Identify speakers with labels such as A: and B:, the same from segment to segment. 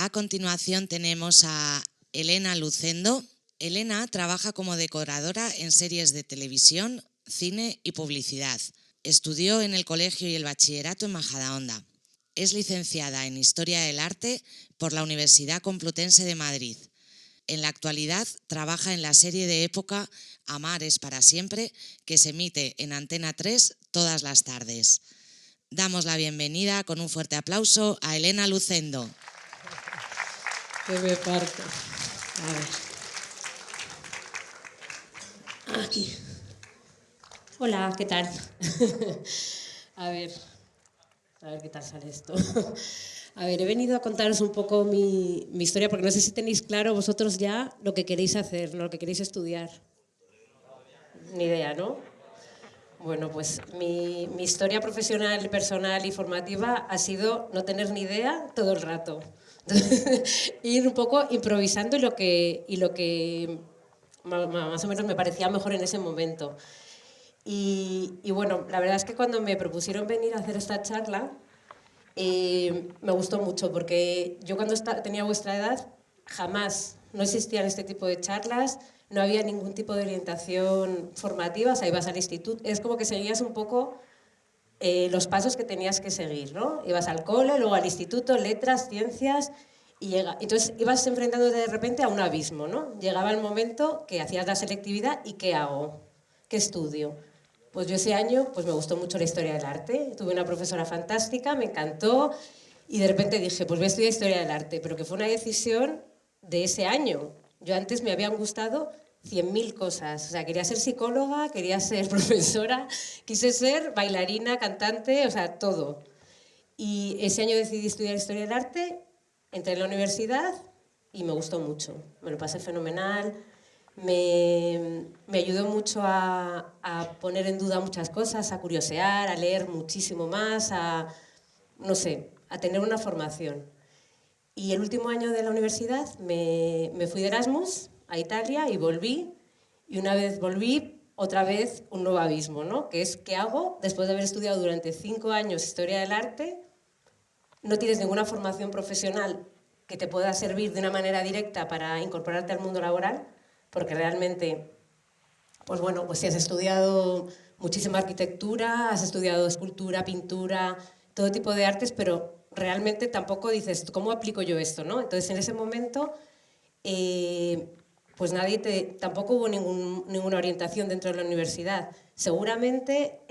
A: A continuación tenemos a Elena Lucendo. Elena trabaja como decoradora en series de televisión, cine y publicidad. Estudió en el colegio y el bachillerato en Majadahonda. Es licenciada en Historia del Arte por la Universidad Complutense de Madrid. En la actualidad trabaja en la serie de época Amar es para siempre, que se emite en Antena 3 todas las tardes. Damos la bienvenida con un fuerte aplauso a Elena Lucendo.
B: Que me parto. A ver. Aquí. Hola, ¿qué tal? A ver qué tal sale esto. A ver, he venido a contaros un poco mi historia, porque no sé si tenéis claro vosotros ya lo que queréis hacer, lo que queréis estudiar. Ni idea, ¿no? Bueno, pues mi historia profesional, personal y formativa ha sido no tener ni idea todo el rato. Ir un poco improvisando y lo que más o menos me parecía mejor en ese momento. Y bueno, la verdad es que cuando me propusieron venir a hacer esta charla, me gustó mucho, porque yo cuando tenía vuestra edad jamás, no existían este tipo de charlas, no había ningún tipo de orientación formativa, o sea, ibas al instituto, es como que seguías un poco los pasos que tenías que seguir, ¿no? Ibas al cole, luego al instituto, letras, ciencias, entonces ibas enfrentándote de repente a un abismo, ¿no? Llegaba el momento que hacías la selectividad y ¿qué hago? ¿Qué estudio? Pues yo ese año pues me gustó mucho la historia del arte, tuve una profesora fantástica, me encantó y de repente dije, pues voy a estudiar historia del arte, pero que fue una decisión de ese año. Yo antes me habían gustado 100.000 cosas, o sea, quería ser psicóloga, quería ser profesora, quise ser bailarina, cantante, o sea, todo. Y ese año decidí estudiar historia del arte, entré en la universidad y me gustó mucho, me lo pasé fenomenal. Me ayudó mucho a poner en duda muchas cosas, a curiosear, a leer muchísimo más, no sé, a tener una formación. Y el último año de la universidad me fui de Erasmus a Italia y volví. Y una vez volví, otra vez un nuevo abismo, ¿no? Que es, ¿qué hago después de haber estudiado durante 5 años historia del arte? No tienes ninguna formación profesional que te pueda servir de una manera directa para incorporarte al mundo laboral, porque realmente, pues bueno, pues si has estudiado muchísima arquitectura, has estudiado escultura, pintura, todo tipo de artes, pero realmente tampoco dices, ¿cómo aplico yo esto? ¿No? Entonces, en ese momento, pues tampoco hubo ninguna orientación dentro de la universidad. Seguramente,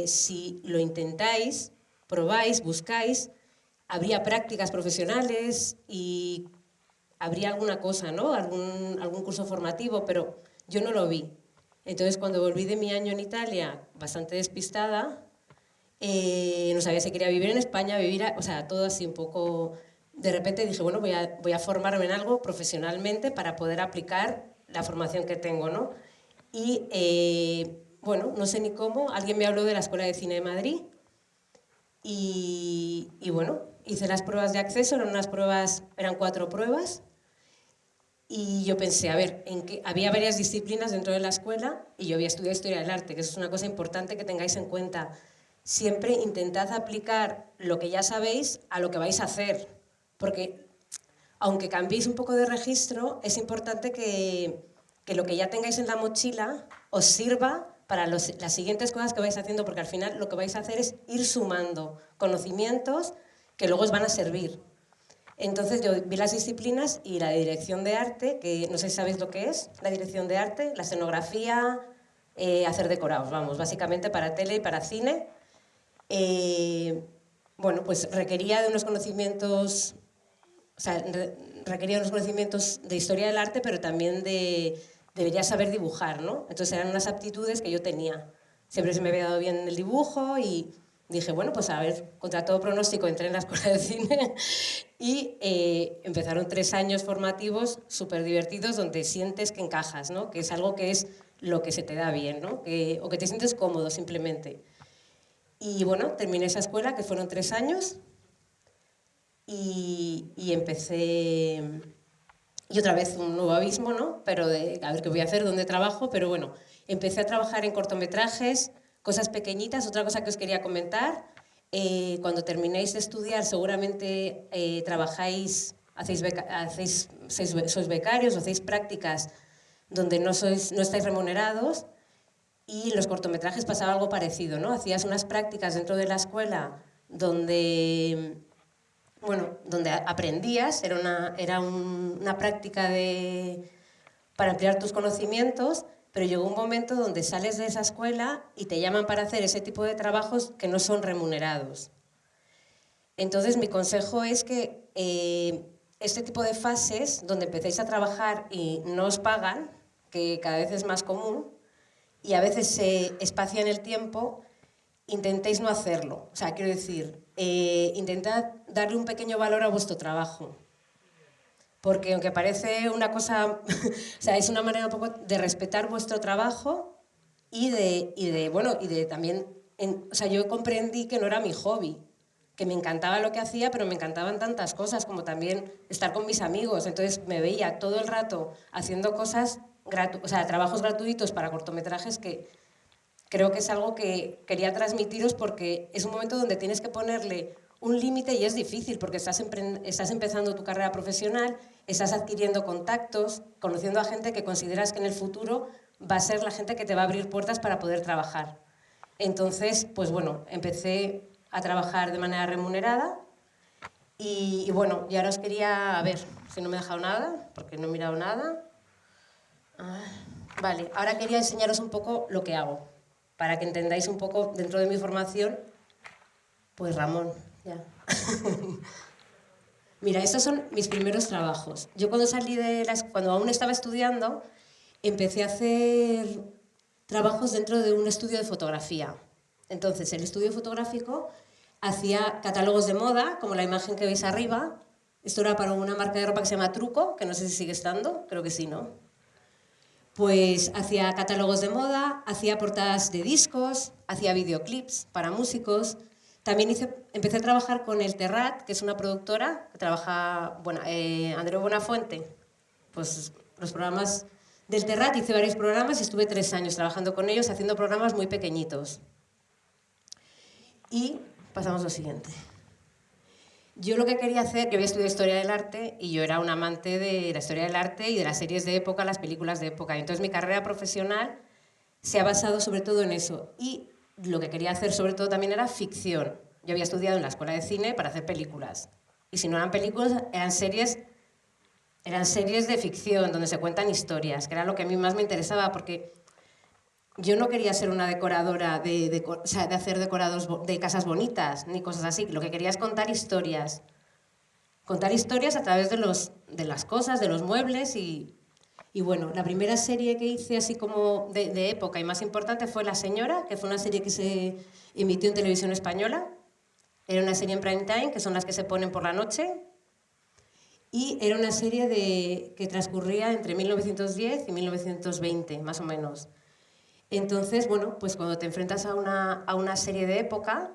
B: si lo intentáis, probáis, buscáis, habría prácticas profesionales y habría alguna cosa, ¿no? Algún curso formativo, pero yo no lo vi. Entonces, cuando volví de mi año en Italia, bastante despistada, no sabía si quería vivir en España, o sea, todo así un poco. De repente dije, bueno, voy a formarme en algo profesionalmente para poder aplicar la formación que tengo, ¿no? Y, bueno, no sé ni cómo, alguien me habló de la Escuela de Cine de Madrid y bueno, hice las pruebas de acceso, eran 4 pruebas. Y yo pensé, a ver, había varias disciplinas dentro de la escuela y yo había estudiado historia del arte, que eso es una cosa importante que tengáis en cuenta. Siempre intentad aplicar lo que ya sabéis a lo que vais a hacer, porque aunque cambiéis un poco de registro, es importante que lo que ya tengáis en la mochila os sirva para las siguientes cosas que vais haciendo, porque al final lo que vais a hacer es ir sumando conocimientos que luego os van a servir. Entonces yo vi las disciplinas y la de dirección de arte, que no sé si sabéis lo que es, la dirección de arte, la escenografía, hacer decorados, vamos, básicamente para tele y para cine. Bueno, pues requería de unos conocimientos, o sea, requería unos conocimientos de historia del arte, pero también debería saber dibujar, ¿no? Entonces eran unas aptitudes que yo tenía. Siempre se me había dado bien el dibujo y dije, bueno, pues a ver, contra todo pronóstico entré en la escuela de cine y empezaron 3 años formativos súper divertidos donde sientes que encajas, ¿no? Que es algo que es lo que se te da bien, ¿no? O que te sientes cómodo simplemente. Y bueno, terminé esa escuela, que fueron 3 años, y empecé, y otra vez un nuevo abismo, ¿no? Pero a ver qué voy a hacer, dónde trabajo, pero bueno, empecé a trabajar en cortometrajes, cosas pequeñitas. Otra cosa que os quería comentar, cuando terminéis de estudiar seguramente trabajáis sois becarios o hacéis prácticas donde no estáis remunerados, y en los cortometrajes pasaba algo parecido, ¿no? Hacías unas prácticas dentro de la escuela donde aprendías, era una práctica para ampliar tus conocimientos, pero llegó un momento donde sales de esa escuela y te llaman para hacer ese tipo de trabajos que no son remunerados. Entonces, mi consejo es que este tipo de fases donde empecéis a trabajar y no os pagan, que cada vez es más común, y a veces se espacia en el tiempo, intentéis no hacerlo. O sea, quiero decir, intentad darle un pequeño valor a vuestro trabajo. Porque aunque parece una cosa, o sea, es una manera un poco de respetar vuestro trabajo y de también, o sea, yo comprendí que no era mi hobby, que me encantaba lo que hacía, pero me encantaban tantas cosas como también estar con mis amigos. Entonces me veía todo el rato haciendo cosas, o sea, trabajos gratuitos para cortometrajes, que creo que es algo que quería transmitiros, porque es un momento donde tienes que ponerle un límite y es difícil porque estás empezando tu carrera profesional, estás adquiriendo contactos, conociendo a gente que consideras que en el futuro va a ser la gente que te va a abrir puertas para poder trabajar. Entonces, pues bueno, empecé a trabajar de manera remunerada y bueno, y ahora os quería, a ver, si no me he dejado nada, porque no he mirado nada. Vale, ahora quería enseñaros un poco lo que hago, para que entendáis un poco dentro de mi formación. Pues Ramón, ya. Mira, estos son mis primeros trabajos. Yo cuando aún estaba estudiando, empecé a hacer trabajos dentro de un estudio de fotografía. Entonces, el estudio fotográfico hacía catálogos de moda, como la imagen que veis arriba. Esto era para una marca de ropa que se llama Truco, que no sé si sigue estando, creo que sí, ¿no? Pues hacía catálogos de moda, hacía portadas de discos, hacía videoclips para músicos. También empecé a trabajar con El Terrat, que es una productora que trabaja, Andreu Buenafuente. Pues los programas del Terrat, hice varios programas y estuve 3 años trabajando con ellos, haciendo programas muy pequeñitos. Y pasamos a lo siguiente. Yo lo que quería hacer, yo había estudiado Historia del Arte y yo era un amante de la historia del arte y de las series de época, las películas de época. Y entonces mi carrera profesional se ha basado sobre todo en eso. Y lo que quería hacer sobre todo también era ficción. Yo había estudiado en la escuela de cine para hacer películas. Y si no eran películas, eran series de ficción donde se cuentan historias, que era lo que a mí más me interesaba, porque yo no quería ser una decoradora de hacer decorados de casas bonitas ni cosas así. Lo que quería es contar historias. Contar historias a través de las cosas, de los muebles. Y bueno, la primera serie que hice así como de época y más importante fue La Señora, que fue una serie que se emitió en televisión española. Era una serie en prime time, que son las que se ponen por la noche. Y era una serie que transcurría entre 1910 y 1920, más o menos. Entonces, bueno, pues cuando te enfrentas a una serie de época,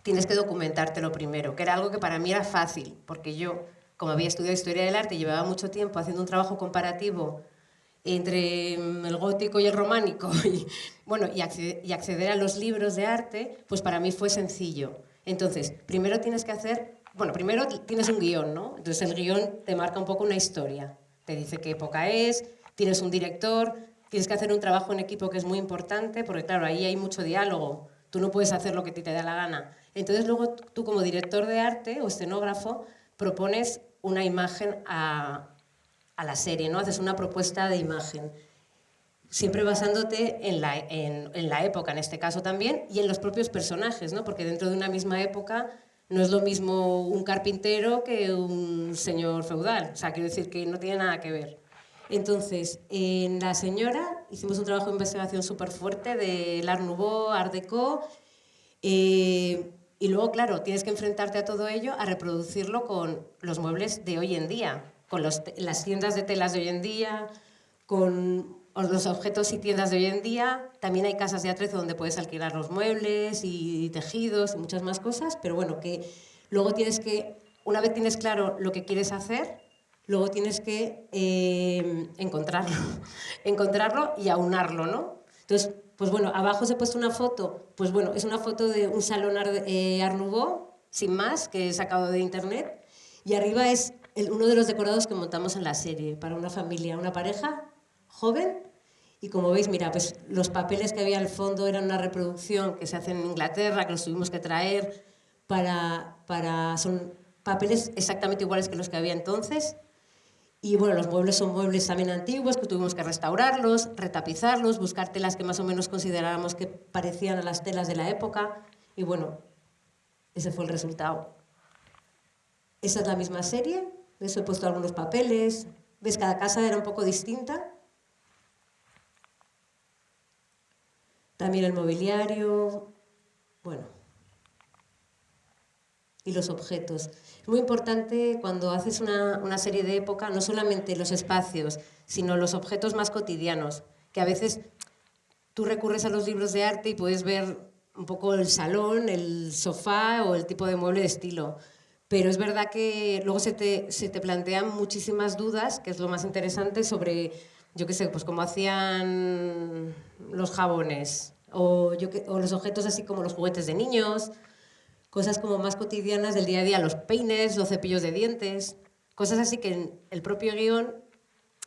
B: tienes que documentártelo primero, que era algo que para mí era fácil, porque yo, como había estudiado Historia del Arte, llevaba mucho tiempo haciendo un trabajo comparativo entre el gótico y el románico, y acceder a los libros de arte, pues para mí fue sencillo. Entonces, primero tienes un guión, ¿no? Entonces el guión te marca un poco una historia, te dice qué época es, tienes un director. Tienes que hacer un trabajo en equipo que es muy importante, porque claro, ahí hay mucho diálogo. Tú no puedes hacer lo que te da la gana. Entonces luego tú como director de arte o escenógrafo propones una imagen a la serie, ¿no? Haces una propuesta de imagen, siempre basándote en la época, en este caso también, y en los propios personajes, ¿no? Porque dentro de una misma época no es lo mismo un carpintero que un señor feudal. O sea, quiero decir que no tiene nada que ver. Entonces, en La Señora hicimos un trabajo de investigación súper fuerte del Art Nouveau, Art Deco, y luego, claro, tienes que enfrentarte a todo ello, a reproducirlo con los muebles de hoy en día, con las tiendas de telas de hoy en día, con los objetos y tiendas de hoy en día. También hay casas de atrezo donde puedes alquilar los muebles y tejidos y muchas más cosas, pero bueno, que luego una vez tienes claro lo que quieres hacer, luego tienes que encontrarlo y aunarlo, ¿no? Entonces, pues bueno, abajo os he puesto una foto, pues bueno, es una foto de un salón Art Nouveau, sin más, que he sacado de internet, y arriba es uno de los decorados que montamos en la serie, para una familia, una pareja joven. Y como veis, mira, pues los papeles que había al fondo eran una reproducción que se hace en Inglaterra, que los tuvimos que traer son papeles exactamente iguales que los que había entonces. Y bueno, los muebles son muebles también antiguos que tuvimos que restaurarlos, retapizarlos, buscar telas que más o menos considerábamos que parecían a las telas de la época. Y bueno, ese fue el resultado. Esa es la misma serie. ¿Ves? He puesto algunos papeles. ¿Ves? Cada casa era un poco distinta. También el mobiliario. Bueno. Y los objetos. Es muy importante cuando haces una serie de época, no solamente los espacios, sino los objetos más cotidianos, que a veces tú recurres a los libros de arte y puedes ver un poco el salón, el sofá o el tipo de mueble de estilo. Pero es verdad que luego se te plantean muchísimas dudas, que es lo más interesante, sobre, yo qué sé, pues cómo hacían los jabones, o los objetos así como los juguetes de niños, cosas como más cotidianas del día a día, los peines, los cepillos de dientes, cosas así que el propio guión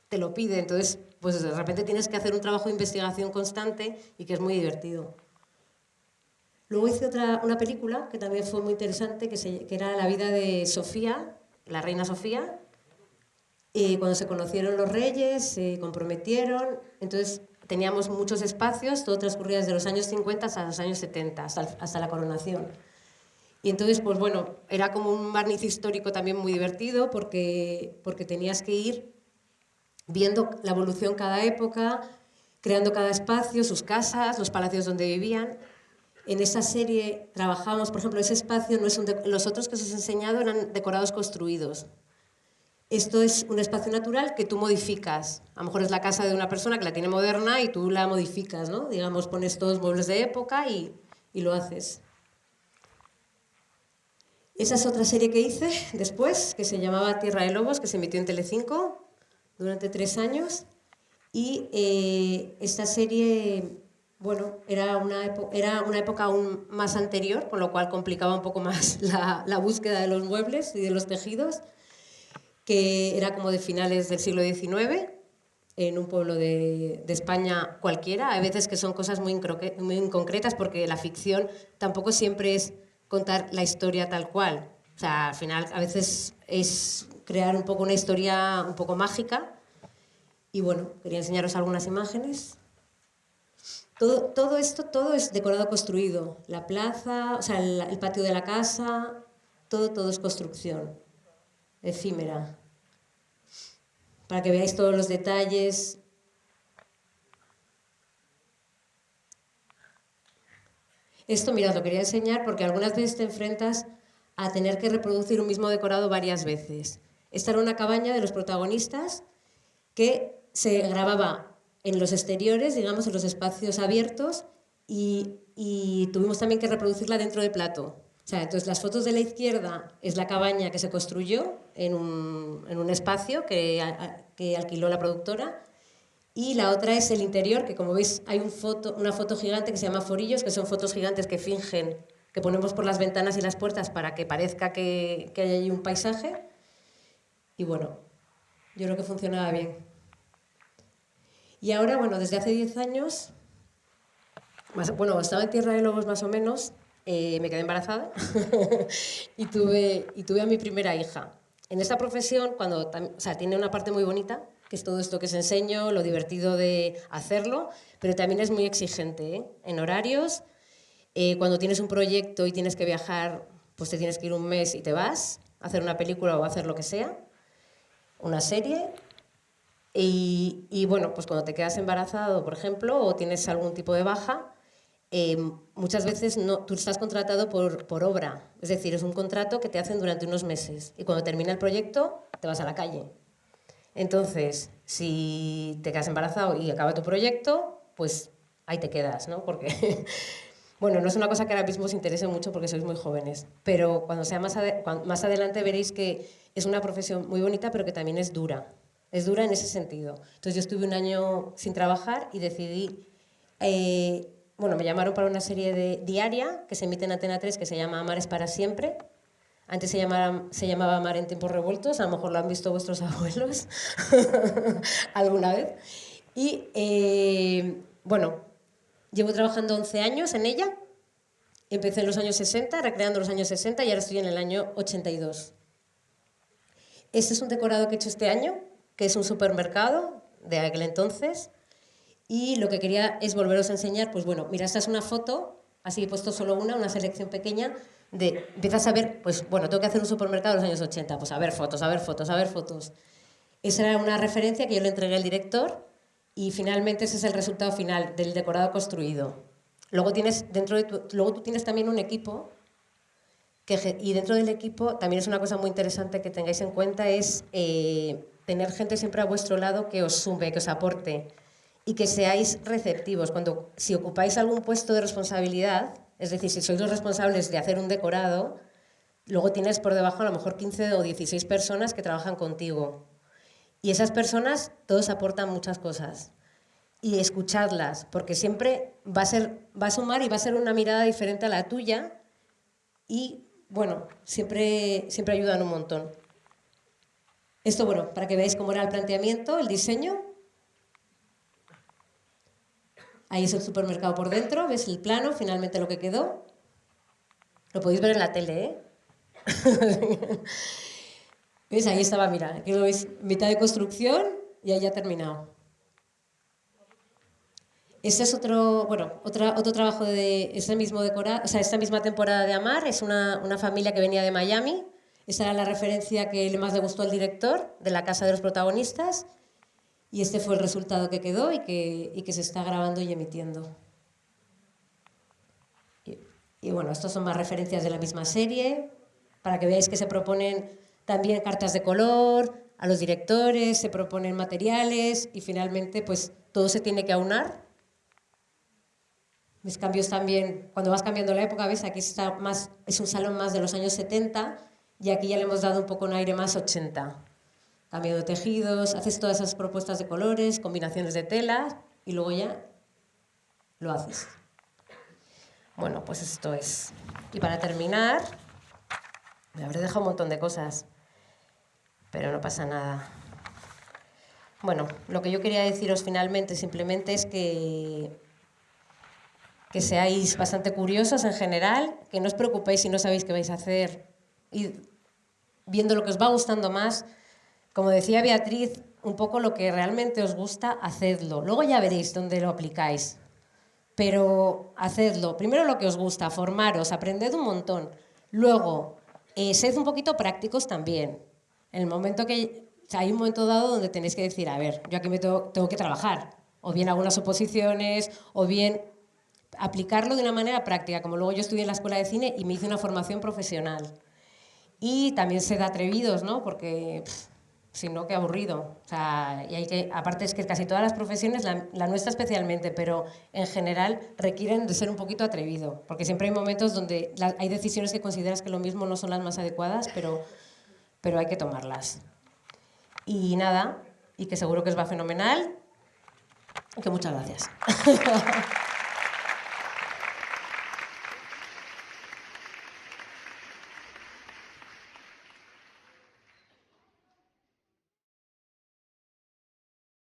B: te lo pide. Entonces, pues de repente tienes que hacer un trabajo de investigación constante y que es muy divertido. Luego hice una película que también fue muy interesante, que era la vida de Sofía, la reina Sofía. Cuando se conocieron los reyes, se comprometieron, entonces teníamos muchos espacios, todo transcurría desde los años 50 hasta los años 70, hasta la coronación. Y entonces, pues bueno, era como un barniz histórico también muy divertido porque tenías que ir viendo la evolución cada época, creando cada espacio, sus casas, los palacios donde vivían. En esa serie trabajamos, por ejemplo, ese espacio, no es los otros que os he enseñado eran decorados construidos. Esto es un espacio natural que tú modificas. A lo mejor es la casa de una persona que la tiene moderna y tú la modificas, ¿no? Digamos, pones todos muebles de época y lo haces. Esa es otra serie que hice después, que se llamaba Tierra de Lobos, que se emitió en Telecinco durante 3 años. Y esta serie, bueno, era una época aún más anterior, con lo cual complicaba un poco más la búsqueda de los muebles y de los tejidos, que era como de finales del siglo XIX, en un pueblo de España cualquiera. Hay veces que son cosas muy concretas, porque la ficción tampoco siempre es contar la historia tal cual. O sea, al final a veces es crear un poco una historia un poco mágica. Y bueno, quería enseñaros algunas imágenes. Todo es decorado construido. La plaza, o sea, el patio de la casa, todo es construcción efímera. Para que veáis todos los detalles. Esto, mirad, lo quería enseñar porque algunas veces te enfrentas a tener que reproducir un mismo decorado varias veces. Esta era una cabaña de los protagonistas que se grababa en los exteriores, digamos, en los espacios abiertos, y tuvimos también que reproducirla dentro del plató. O sea, entonces las fotos de la izquierda es la cabaña que se construyó en un espacio que alquiló la productora, y la otra es el interior, que como veis hay una foto gigante que se llama forillos, que son fotos gigantes que fingen, que ponemos por las ventanas y las puertas para que parezca que hay ahí un paisaje. Y bueno, yo creo que funcionaba bien. Y ahora, bueno, desde hace 10 años, bueno, estaba en Tierra de Lobos más o menos, me quedé embarazada y tuve a mi primera hija. En esta profesión, tiene una parte muy bonita, que es todo esto que os enseño, lo divertido de hacerlo, pero también es muy exigente, ¿eh? En horarios, cuando tienes un proyecto y tienes que viajar, pues te tienes que ir un mes y te vas a hacer una película o a hacer lo que sea, una serie. Y bueno, pues cuando te quedas embarazado, por ejemplo, o tienes algún tipo de baja, muchas veces tú estás contratado por obra. Es decir, es un contrato que te hacen durante unos meses. Y cuando termina el proyecto, te vas a la calle. Entonces, si te quedas embarazado y acaba tu proyecto, pues ahí te quedas, ¿no? Porque, bueno, no es una cosa que ahora mismo os interese mucho porque sois muy jóvenes. Pero cuando sea más adelante veréis que es una profesión muy bonita, pero que también es dura. Es dura en ese sentido. Entonces yo estuve un año sin trabajar y decidí, me llamaron para una serie diaria que se emite en Antena 3 que se llama Amar es para siempre. Antes se llamaba Mar en tiempos revueltos, a lo mejor lo han visto vuestros abuelos alguna vez. Y bueno, llevo trabajando 11 años en ella. Empecé en los años 60, recreando los años 60 y ahora estoy en el año 82. Este es un decorado que he hecho este año, que es un supermercado de aquel entonces. Y lo que quería es volveros a enseñar, pues bueno, mira, esta es una foto, así he puesto solo una selección pequeña, de, empiezas a ver, pues bueno, tengo que hacer un supermercado de los años 80, pues a ver fotos, a ver fotos, a ver fotos. Esa era una referencia que yo le entregué al director y finalmente ese es el resultado final del decorado construido. Luego tienes, luego tú tienes también un equipo, y dentro del equipo también es una cosa muy interesante que tengáis en cuenta, es tener gente siempre a vuestro lado que os sume, que os aporte y que seáis receptivos. Si ocupáis algún puesto de responsabilidad, es decir, si sois los responsables de hacer un decorado, luego tienes por debajo a lo mejor 15 o 16 personas que trabajan contigo. Y esas personas todos aportan muchas cosas. Y escuchadlas, porque siempre va a sumar y va a ser una mirada diferente a la tuya y, bueno, siempre ayudan un montón. Esto, bueno, para que veáis cómo era el planteamiento, el diseño. Ahí es el supermercado por dentro, ves el plano, finalmente lo que quedó. Lo podéis ver en la tele, ¿eh? ¿Ves? Ahí estaba, mira, aquí lo veis, mitad de construcción y ahí ya ha terminado. Este es otro trabajo de ese mismo decorado, o sea, esta misma temporada de Amar, es una familia que venía de Miami. Esa era la referencia que más le gustó al director de la casa de los protagonistas. Y este fue el resultado que quedó y que se está grabando y emitiendo. Y bueno, estos son más referencias de la misma serie, para que veáis que se proponen también cartas de color a los directores, se proponen materiales y finalmente pues todo se tiene que aunar. Mis cambios también, cuando vas cambiando la época, ves, aquí está más, es un salón más de los años 70 y aquí ya le hemos dado un poco un aire más 80. Cambio de tejidos, haces todas esas propuestas de colores, combinaciones de telas y luego ya lo haces. Bueno, pues esto es. Y para terminar, me habré dejado un montón de cosas, pero no pasa nada. Bueno, lo que yo quería deciros finalmente simplemente es que seáis bastante curiosos en general, que no os preocupéis si no sabéis qué vais a hacer, y viendo lo que os va gustando más, como decía Beatriz, un poco lo que realmente os gusta, hacedlo. Luego ya veréis dónde lo aplicáis, pero hacedlo. Primero lo que os gusta, formaros, aprended un montón. Luego, sed un poquito prácticos también. En el momento que, o sea, hay un momento dado donde tenéis que decir, a ver, yo aquí tengo que trabajar, o bien algunas oposiciones, o bien aplicarlo de una manera práctica, como luego yo estudié en la escuela de cine y me hice una formación profesional. Y también sed atrevidos, ¿no? Porque si no, qué aburrido. O sea, y hay que, aparte es que casi todas las profesiones, la nuestra especialmente, pero en general requieren de ser un poquito atrevido, porque siempre hay momentos donde hay decisiones que consideras que lo mismo no son las más adecuadas, pero hay que tomarlas. Y nada, y que seguro que os va fenomenal, y que muchas gracias.